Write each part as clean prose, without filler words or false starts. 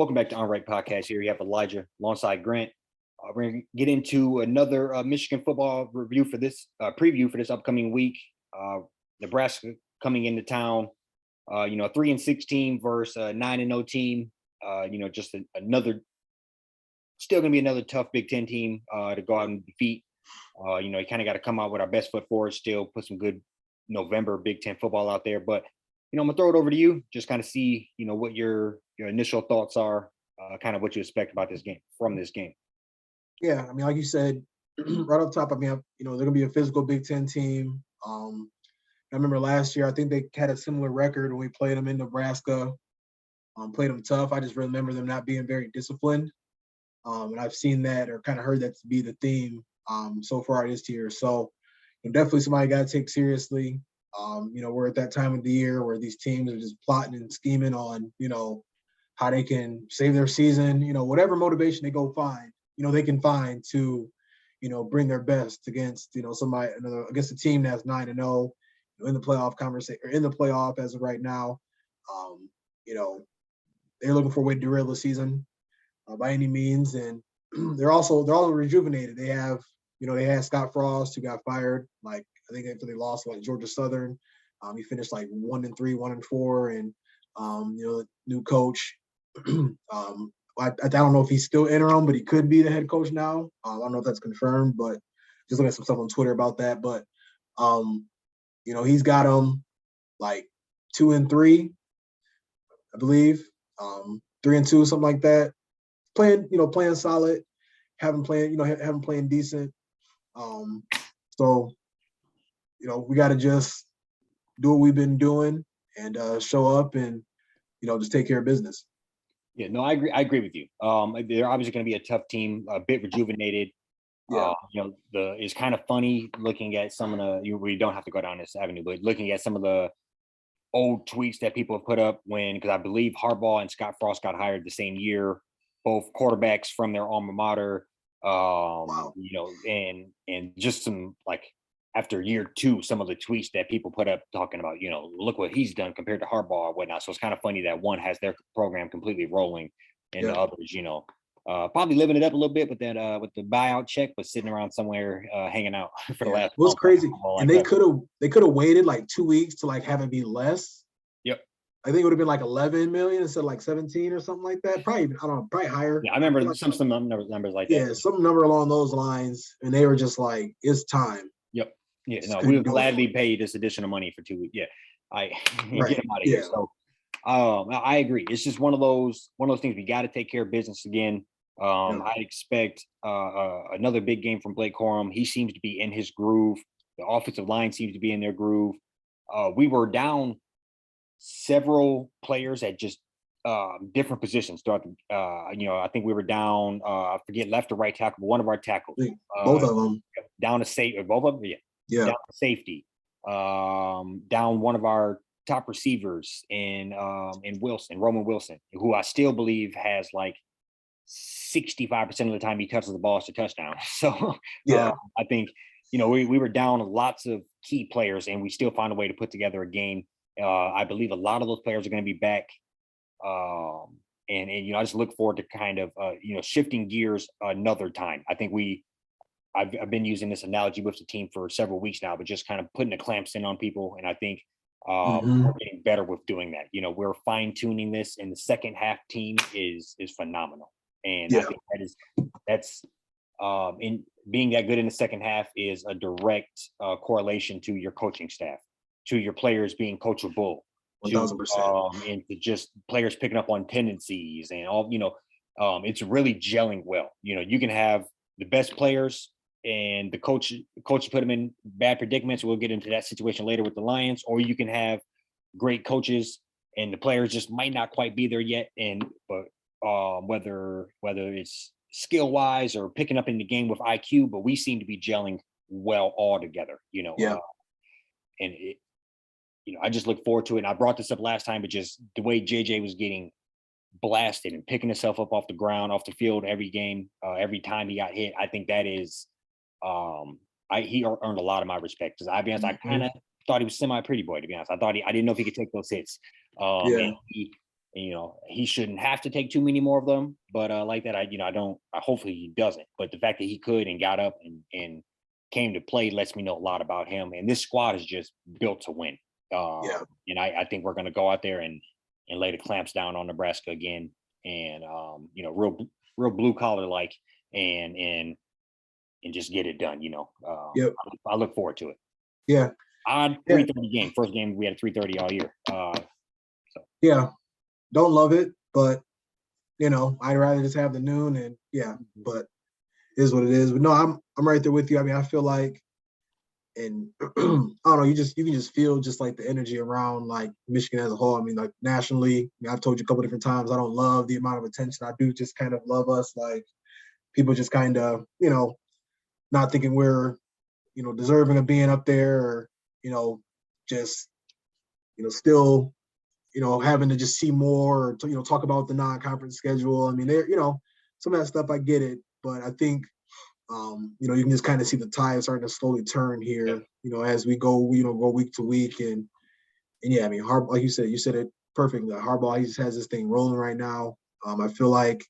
Welcome back to Unranked Podcast. Here you have Elijah alongside Grant. We're going to get into another Michigan football review for this preview for this upcoming week. Nebraska coming into town. A 3-6 team versus a 9-0 team. Just another, still going to be another tough Big Ten team to go out and defeat. You kind of got to come out with our best foot forward. Still put some good November Big Ten football out there, but. I'm gonna throw it over to you. Just kind of see, what your initial thoughts are, kind of what you expect about this game from this game. Yeah, I mean, like you said, right off top, they're gonna be a physical Big Ten team. I remember last year, I think they had a similar record when we played them in Nebraska. Played them tough. I just remember them not being very disciplined. And I've seen that or kind of heard that to be the theme so far this year. So definitely somebody got to take seriously. We're at that time of the year where these teams are just plotting and scheming on, how they can save their season, whatever motivation they go find, they can find to, bring their best against, against a team that's 9-0, in the playoff conversation or in the playoff as of right now. They're looking for a way to derail the season by any means. And they're all rejuvenated. They have, they had Scott Frost who got fired, I think after they lost Georgia Southern. He finished 1-3, 1-4, and new coach. I don't know if he's still interim, but he could be the head coach now. I don't know if that's confirmed, but just looking at some stuff on Twitter about that. But he's got them 2-3, I believe, 3-2, something like that. Playing solid, having playing decent. So. We got to just do what we've been doing and show up and, just take care of business. Yeah, no, I agree with you. They're obviously going to be a tough team, a bit rejuvenated. Yeah. It's kind of funny looking at some of the, we don't have to go down this avenue, but looking at some of the old tweets that people have put up because I believe Harbaugh and Scott Frost got hired the same year, both quarterbacks from their alma mater, Wow. And just some after year two, some of the tweets that people put up talking about, look what he's done compared to Harbaugh or whatnot. So it's kind of funny that one has their program completely rolling and the others, probably living it up a little bit with that with the buyout check, but sitting around somewhere hanging out for the last. It was crazy, and they could have waited 2 weeks to have it be less. Yep. I think it would have been 11 million instead of 17 or something like that. Probably, I don't know, probably higher. Yeah, I remember some numbers like that. Yeah, some number along those lines, and they were just it's time. Yep. Yeah, no, we would gladly pay this additional money for 2 weeks. Yeah, get them out of here. So, I agree. It's just one of those things. We got to take care of business again. I expect another big game from Blake Corum. He seems to be in his groove. The offensive line seems to be in their groove. We were down several players at just different positions throughout. I think we were down. I forget left or right tackle, but one of our tackles. Both of them down to safety. Both of them. Yeah. Yeah. Down to safety, down one of our top receivers in Roman Wilson, who I still believe has 65% of the time he touches the ball as a touchdown. So I think, we were down lots of key players and we still found a way to put together a game. I believe a lot of those players are going to be back. And I just look forward to kind of, shifting gears another time. I think I've been using this analogy with the team for several weeks now, but just kind of putting the clamps in on people. And I think we're getting better with doing that. We're fine tuning this, and the second half team is phenomenal. And I think that's in being that good in the second half is a direct correlation to your coaching staff, to your players being coachable, 1,000%, and to just players picking up on tendencies and all. It's really gelling well. You can have the best players and the coach put them in bad predicaments. We'll get into that situation later with the Lions, or you can have great coaches and the players just might not quite be there yet. But whether it's skill wise or picking up in the game with IQ, but we seem to be gelling well all together, I just look forward to it. And I brought this up last time, but just the way JJ was getting blasted and picking himself up off the ground, off the field every game, every time he got hit, I think that is he earned a lot of my respect. Because I'll be honest, I kind of thought he was semi pretty boy, to be honest. I didn't know if he could take those hits. And And, he shouldn't have to take too many more of them. But like that, hopefully he doesn't. But the fact that he could and got up and came to play lets me know a lot about him. And this squad is just built to win. Yeah. And I think we're going to go out there and lay the clamps down on Nebraska again. And, real blue collar like and just get it done. Yep. I look forward to it. Yeah. Odd 3:30 game. First game we had a 3:30 all year. Yeah. Don't love it, but I'd rather just have the noon and but it is what it is. But no, I'm right there with you. I mean, I feel like, and I don't know, you can just feel just like the energy around like Michigan as a whole. I mean, like nationally, I've told you a couple different times, I don't love the amount of attention. I do just kind of love us, like people just kind of, not thinking we're, deserving of being up there or, just, still, having to just see more or, talk about the non-conference schedule. I mean, some of that stuff, I get it, but I think, you can just kind of see the tide starting to slowly turn here, as we go, go week to week. And yeah, I mean, like you said it perfectly. Harbaugh, he just has this thing rolling right now. I feel like,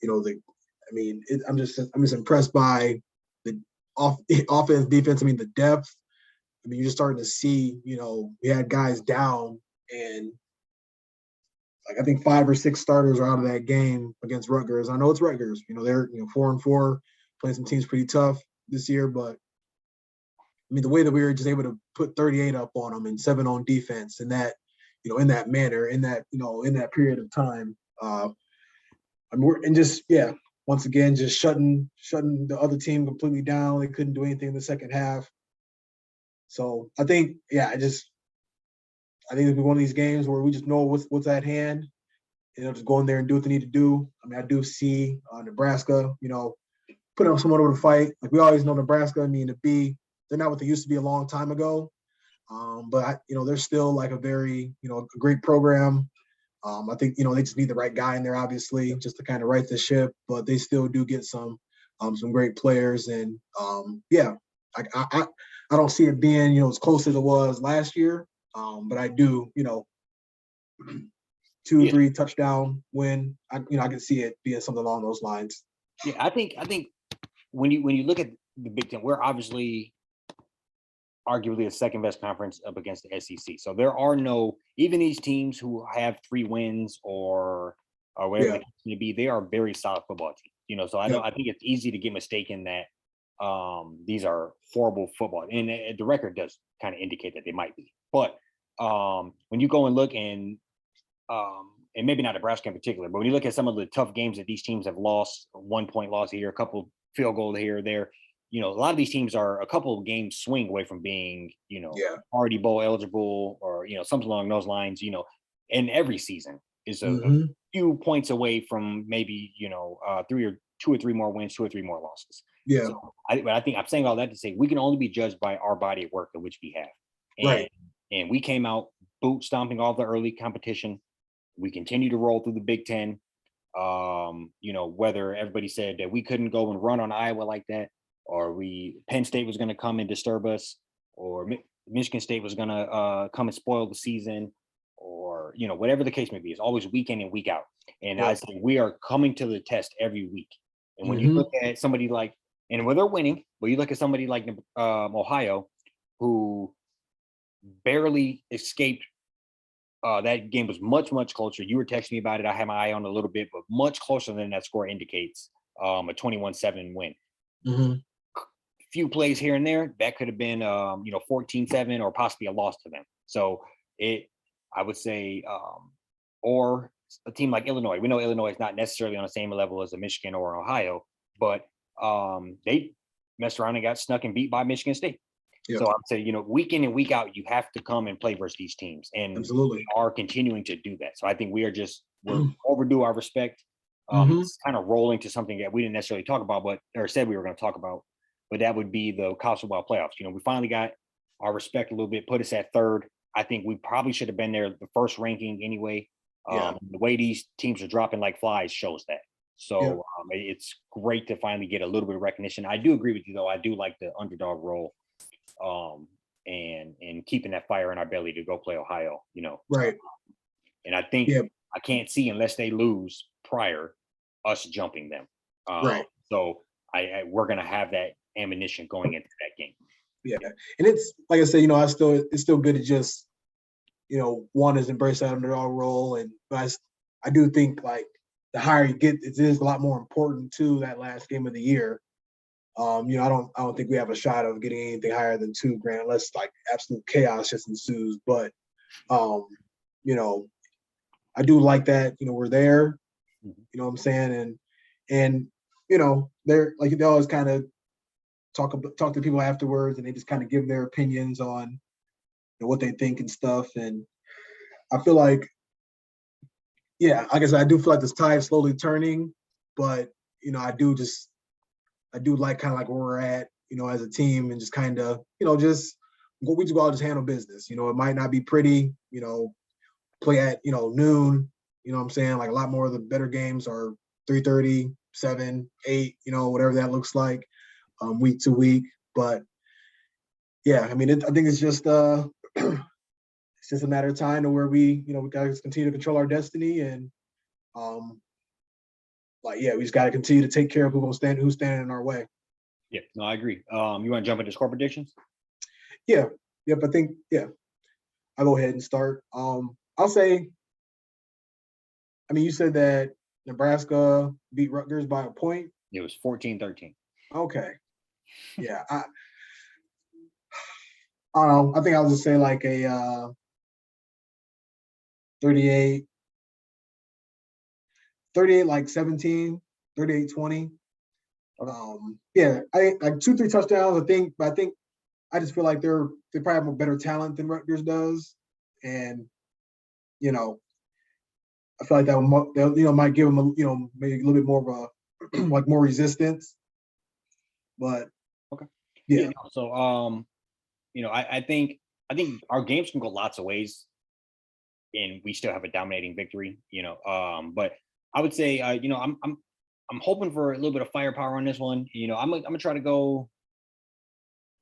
I'm just impressed by the offense, defense. I mean, the depth. I mean, you're just starting to see, we had guys down and like I think 5 or 6 starters are out of that game against Rutgers. I know it's Rutgers. They're 4-4, playing some teams pretty tough this year. But I mean, the way that we were just able to put 38 up on them and 7 on defense, and that in that manner, in that in that period of time. Once again, just shutting the other team completely down. They couldn't do anything in the second half. So I think, I think it'll be one of these games where we just know what's at hand. Just go in there and do what they need to do. I mean, I do see Nebraska, put up somewhat of a fight. Like we always know Nebraska, they're not what they used to be a long time ago. But they're still like a very, a great program. I think, they just need the right guy in there, obviously, just to kind of right the ship, but they still do get some great players. And I don't see it being, as close as it was last year. But I do, 2-3 touchdown win. I can see it being something along those lines. Yeah, I think when you look at the Big Ten, we're obviously arguably the second best conference up against the SEC. So there are even these teams who have 3 wins or whatever the case may be, they are very solid football teams. So I think it's easy to get mistaken that these are horrible football, and the record does kind of indicate that they might be. But when you go and look and maybe not Nebraska in particular, but when you look at some of the tough games that these teams have lost, 1-point loss here, a couple field goals here or there, a lot of these teams are a couple of games swing away from being, already bowl eligible or, something along those lines, and every season is a few points away from maybe, 2 or 3 more wins, 2 or 3 more losses. Yeah. So I think I'm saying all that to say we can only be judged by our body of work, of which we have. Right. And we came out boot stomping all the early competition. We continue to roll through the Big Ten. Whether everybody said that we couldn't go and run on Iowa like that, or Penn State was going to come and disturb us, or Michigan State was going to come and spoil the season, or whatever the case may be. It's always week in and week out. And I say we are coming to the test every week. And when you look at somebody like, and when they're winning, but you look at somebody like Ohio, who barely escaped. That game was much, much closer. You were texting me about it. I had my eye on it a little bit, but much closer than that score indicates. A 21-7 win. Few plays here and there, that could have been 14-7 or possibly a loss to them. So I would say, or a team like Illinois. We know Illinois is not necessarily on the same level as a Michigan or Ohio, but they messed around and got snuck and beat by Michigan State. Yep. So I would say, week in and week out, you have to come and play versus these teams. And absolutely, we are continuing to do that. So I think we're overdue our respect. It's kind of rolling to something that we didn't necessarily talk about, or said we were going to talk about, but that would be the college football playoffs. We finally got our respect a little bit, put us at 3rd. I think we probably should have been there, the first ranking anyway. The way these teams are dropping like flies shows that. So it's great to finally get a little bit of recognition. I do agree with you, though. I do like the underdog role. And keeping that fire in our belly to go play Ohio, Right. And I think I can't see unless they lose prior us jumping them. Right. So we're gonna have that ammunition going into that game. Yeah, and it's like I said, it's still good to just, one is embrace that underdog role, and but I do think like the higher you get, it is a lot more important to that last game of the year. I don't think we have a shot of getting anything higher than 2 grand unless like absolute chaos just ensues. But I do like that, we're there, you know what I'm saying? And they're like, they always kind of talk to people afterwards, and they just kind of give their opinions on what they think and stuff. And I feel like, yeah, like I said, I do feel like this tide is slowly turning, but I do like kind of like where we're at, as a team, and just kind of, just we just go out and just handle business. It might not be pretty, play at, noon, what I'm saying? Like a lot more of the better games are 3:30, 7, 8, whatever that looks like, week to week. But yeah, I mean, I think it's just a matter of time to where we got to continue to control our destiny, and we just got to continue to take care of who's standing in our way. Yeah, no, I agree. You want to jump into score predictions? Yeah, yep. I think I'll go ahead and start. I'll say, I mean, you said that Nebraska beat Rutgers by a point. It was 14-13. Okay. Yeah. I don't know. I think I'll just say like a 38, like 17, 38-20. Yeah, I think like 2-3 touchdowns, but I think I just feel like they probably have a better talent than Rutgers does. And, I feel like that might give them maybe a little bit more of a like more resistance. But okay. Yeah. So I think our games can go lots of ways, and we still have a dominating victory. But I would say I'm hoping for a little bit of firepower on this one. I'm gonna try to go.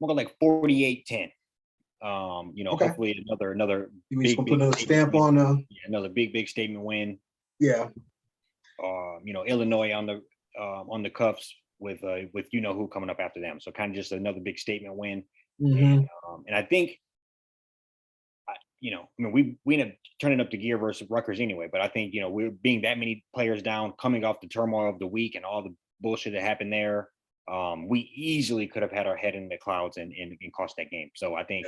I'm gonna go like 48-10. Okay. Hopefully another You big, just gonna put a stamp win. on Another big statement win. Yeah. Illinois on the cuffs with who coming up after them. So kind of just another big statement win. Mm-hmm. And I think we end up turning up the gear versus Rutgers anyway. But I think we're being that many players down, coming off the turmoil of the week and all the bullshit that happened there. We easily could have had our head in the clouds and cost that game. So I think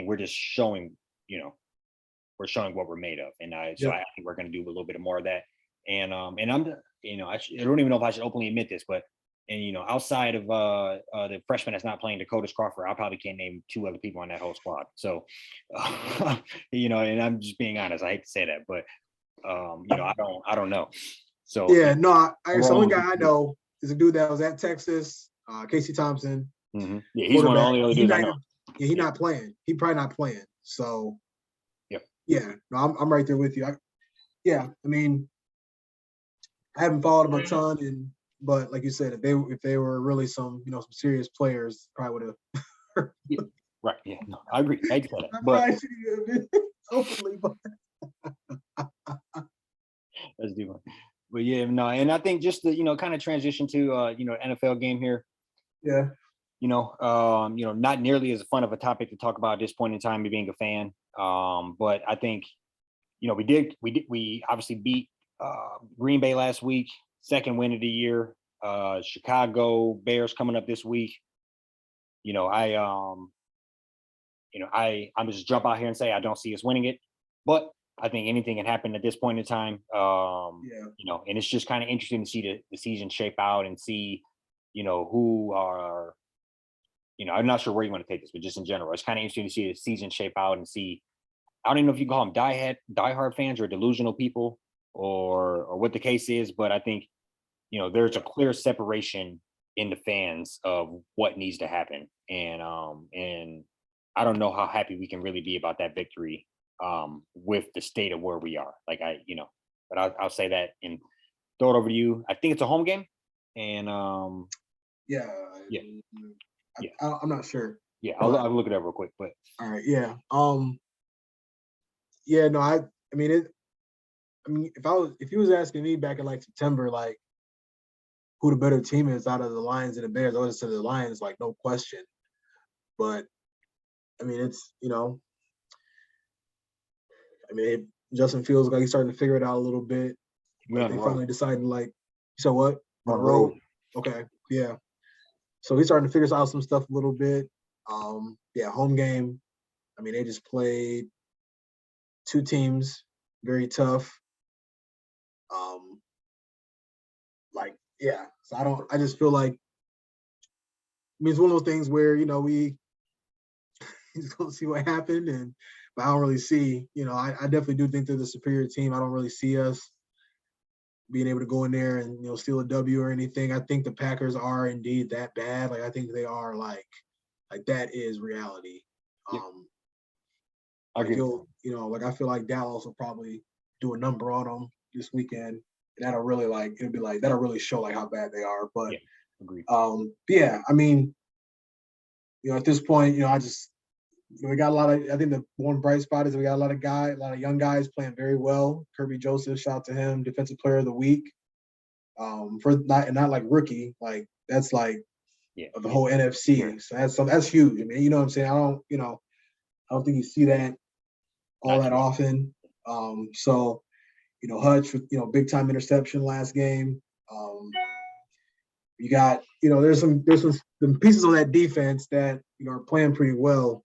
we're just showing, we're showing what we're made of, and I think we're going to do a little bit more of that. And I'm, I don't even know if I should openly admit this, but outside of the freshman that's not playing, Dakota's Crawford, I probably can't name 2 other people on that whole squad. So, and I'm just being honest. I hate to say that, but I don't know. So yeah, no, the only guy I know is a dude that was at Texas, Casey Thompson. Mm-hmm. Yeah, he's one of the only other dudes I know. Yeah, he's not playing. He probably not playing. So, yep. Yeah, no, I'm right there with you. I mean, I haven't followed him a ton, but like you said, if they were really some some serious players, probably would have. Yeah. Right. Yeah. No, I agree. I hate to say that, but openly, but let's do one. But yeah, no, and I think just the kind of transition to NFL game here. Yeah. Not nearly as fun of a topic to talk about at this point in time, me being a fan. But I think, we obviously beat Green Bay last week, 2nd win of the year. Chicago Bears coming up this week. I'm just jump out here and say I don't see us winning it, but I think anything can happen at this point in time. And it's just kind of interesting to see the season shape out and see, who are, I'm not sure where you want to take this, but just in general, it's kind of interesting to see the season shape out and see. I don't even know if you call them diehard fans or delusional people or what the case is, but I think, there's a clear separation in the fans of what needs to happen. And I don't know how happy we can really be about that victory with the state of where we are. Like but I'll say that and throw it over to you. I think it's a home game. And yeah. I'm not sure. Yeah, I'll look it up real quick. But all right, yeah. Yeah, no, I mean it. I mean, if you was asking me back in like September, like who the better team is out of the Lions and the Bears, I would have said the Lions, like no question. But I mean, it's Justin Fields like he's starting to figure it out a little bit. We're on They the road. finally decided like, so what? On the road. Okay, yeah. So he's starting to figure out some stuff a little bit. Home game. I mean, they just played two teams, very tough. So I just feel like, I mean, it's one of those things where, we just gonna see what happened, but I don't really see, I definitely do think they're the superior team. I don't really see us being able to go in there and, steal a W or anything. I think the Packers are indeed that bad. Like, I think they are like that is reality. Yep. I feel like Dallas will probably do a number on them this weekend. And that'll really that'll really show like how bad they are. But agreed. I mean, at this point, we got I think the one bright spot is we got a lot of young guys playing very well. Kirby Joseph, shout out to him, Defensive Player of the Week. Not like rookie, like that's like the whole NFC. Sure. So that's huge. I mean, you know what I'm saying? I don't think you see that all that often. Hutch with big time interception last game. You got there's some pieces on that defense that are playing pretty well,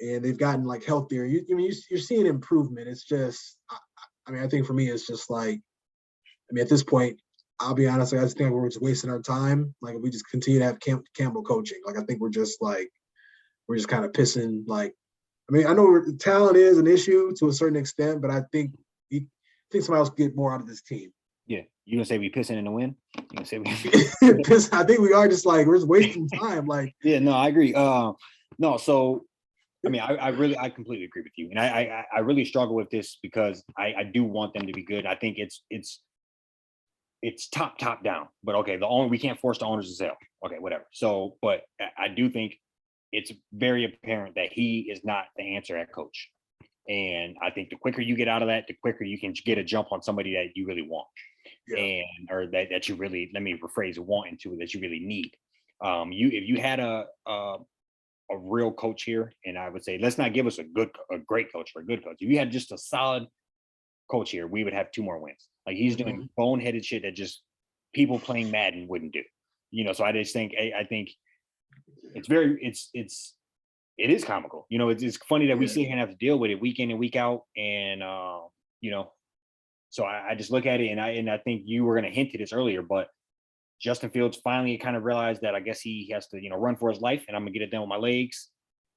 and they've gotten like healthier. You're seeing improvement. It's just, I think for me it's just like, at this point, I'll be honest, I just think we're just wasting our time. Like if we just continue to have Campbell coaching, like I think we're just kind of pissing. Like, I know the talent is an issue to a certain extent, but I think somebody else get more out of this team. Yeah, you gonna say we pissing in the wind? You gonna say we? I think we are just like we're just wasting time. Like, yeah, no, I agree. No, so I completely agree with you, and I really struggle with this because I do want them to be good. I think it's top down, but okay, we can't force the owners to sell. Okay, whatever. So, but I do think it's very apparent that he is not the answer at coach. And I think the quicker you get out of that, the quicker you can get a jump on somebody that you really want. Yeah. Or that you really, let me rephrase, want into that you really need. If you had a real coach here, and I would say, let's not give us a great coach for a good coach. If you had just a solid coach here, we would have 2 more wins. Like he's doing boneheaded shit that just people playing Madden wouldn't do. So I just think I think it's very it is comical. It's funny that we sit here and have to deal with it week in and week out. And so I just look at it and I think you were going to hint to this earlier, but Justin Fields finally kind of realized that I guess he has to, run for his life, and I'm gonna get it done with my legs.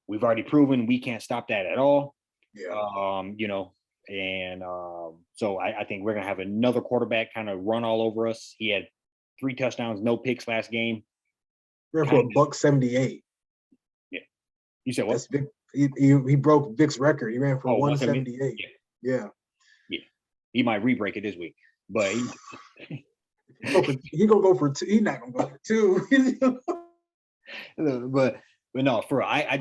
We've already proven we can't stop that at all. Yeah. So I think we're gonna have another quarterback kind of run all over us. He had 3 touchdowns, no picks last game. Ran for $178. Yeah. You said what? That's big. He broke Vic's record. He ran for 178. Yeah. He might re-break it this week, but he gonna go for 2. He's not gonna go for 2. but no, I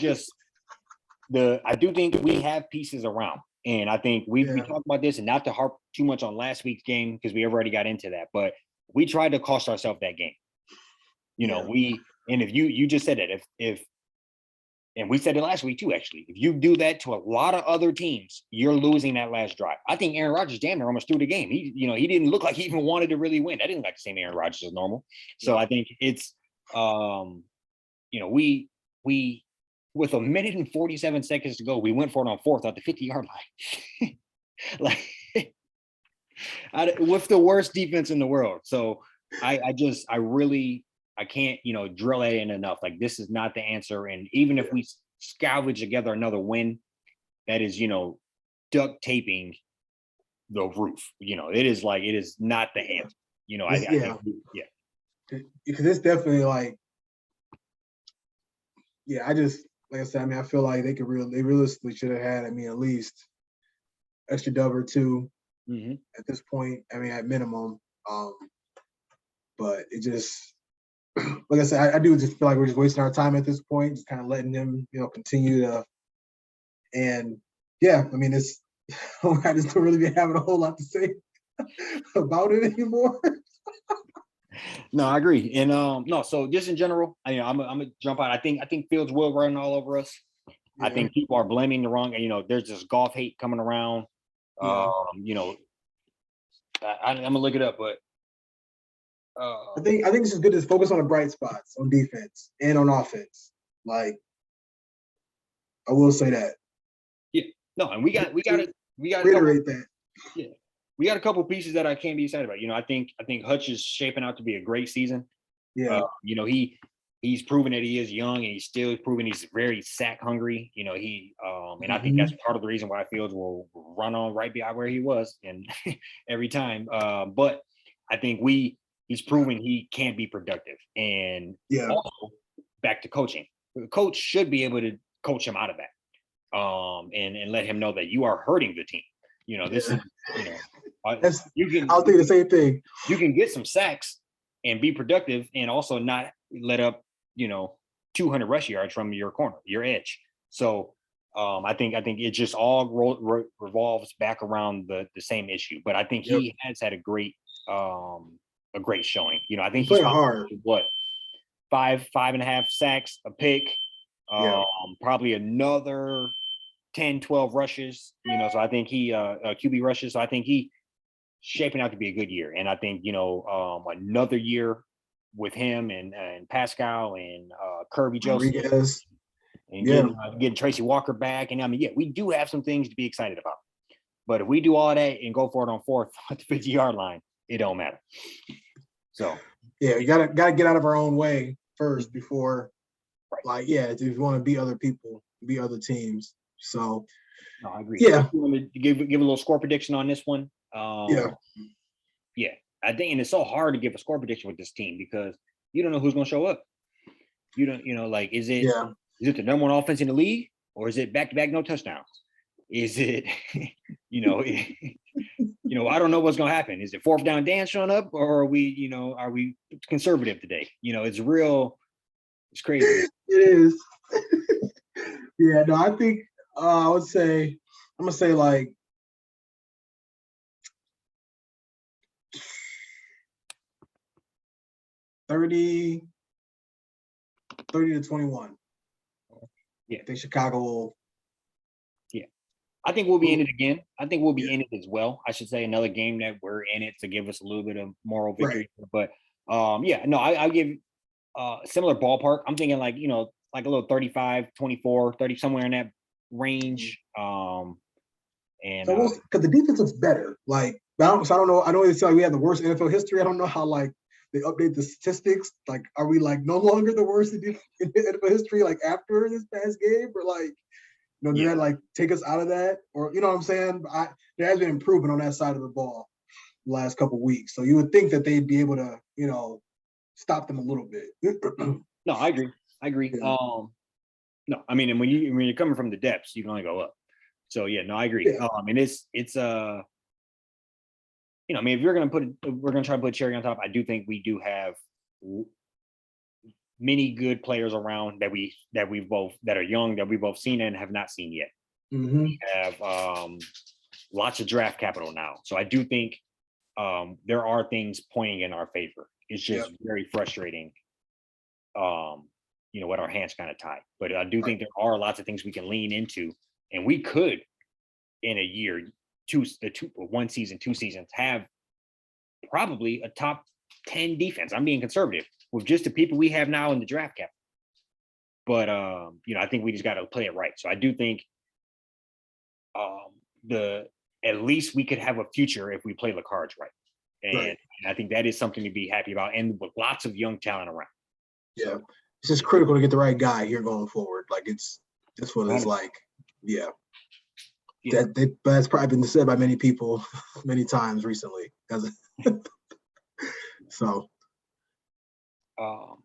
do think we have pieces around, and I think we talked about this, and not to harp too much on last week's game because we already got into that, but we tried to cost ourselves that game. If you just said it, if and we said it last week too, actually, if you do that to a lot of other teams, you're losing that last drive. I think Aaron Rodgers damn near almost threw the game. He didn't look like he even wanted to really win. I didn't like the same Aaron Rodgers as normal. So I think it's, we with 1 minute and 47 seconds to go, we went for it on 4th at the 50-yard line. With the worst defense in the world. So I can't, drill it in enough. Like, this is not the answer. And even if we salvage together another win, that is, duct taping the roof. It is not the answer. Because it's definitely like, I just, like I said, I feel like they realistically should have had, at least extra dub or 2 at this point. At minimum. But it just, like I said, I do just feel like we're just wasting our time at this point, just kind of letting them, continue to. And it's I just don't really be having a whole lot to say about it anymore. No, I agree. And no, so just in general, I'm gonna jump out. I think Fields will run all over us. I Yeah. think people are blaming the wrong. There's this golf hate coming around. Yeah. I'm gonna look it up, but I think it's just good to focus on the bright spots on defense and on offense. Like, I will say that. yeah, no, and we got Reiterate that. Yeah, we got a couple pieces that I can't be excited about. I think Hutch is shaping out to be a great season. Yeah. He's proven that he is young, and he's still proven he's very sack hungry. And I think that's part of the reason why Fields will run on right behind where he was and every time. But I think he's proven he can be productive. And also back to coaching. The coach should be able to coach him out of that. And let him know that you are hurting the team. This is, I'll think the same thing. You can get some sacks and be productive and also not let up, 200 rush yards from your corner, your edge. So I think it just all revolves back around the same issue. But I think he has had a great showing. I think he's hard. What, 5.5 sacks, a pick, probably another 10, 12 rushes, so I think he QB rushes. So I think he shaping out to be a good year. And I think, another year with him and Pascal and Kirby Joseph and getting Tracy Walker back. And we do have some things to be excited about. But if we do all that and go for it on fourth at the 50-yard line, it don't matter. So you gotta get out of our own way first before, if you want to beat other people, beat other teams. So, no, I agree. Yeah, you want to give a little score prediction on this one. I think, and it's so hard to give a score prediction with this team because you don't know who's going to show up. You don't, is it the number one offense in the league, or is it back-to-back no touchdowns? Is it, I don't know what's going to happen. Is it fourth down Dan showing up, or are we conservative today? It's real. It's crazy. It is. I think I would say, I'm going to say like 30 to 21. Yeah. I think Chicago will. Yeah. I think we'll be in it again. I think we'll be in it as well. I should say another game that we're in it to give us a little bit of moral victory. Right. But I give similar ballpark. I'm thinking like a little 35, 24, 30, somewhere in that range. And because the defense looks better. Like, I don't know. I know it's like we have the worst NFL history. I don't know how they update the statistics. Like, are we no longer the worst in NFL history after this past game, or did that take us out of that, or what I'm saying? There has been improvement on that side of the ball the last couple of weeks. So you would think that they'd be able to stop them a little bit. No, I agree. Yeah. No, I mean, and when you're coming from the depths, you can only go up. So I agree. Yeah. And it's if we're gonna try to put cherry on top, I do think we do have many good players around that are young that we've both seen and have not seen yet. Mm-hmm. We have lots of draft capital now, so I do think there are things pointing in our favor. It's just very frustrating. With our hands kind of tied. But I do think there are lots of things we can lean into, and we could, in a year, 1 season, 2 seasons, have probably a top 10 defense. I'm being conservative with just the people we have now in the draft cap. But I think we just got to play it right. So I do think at least we could have a future if we play the cards right. And I think that is something to be happy about, and with lots of young talent around. Yeah. It's just critical to get the right guy here going forward. This one is that's probably been said by many people many times recently. So. I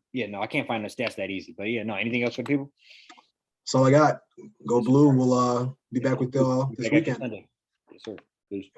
can't find the stats that easy, but anything else for people? That's all I got. Go Blue. We'll be back with y'all this weekend. Yes, sir. Peace.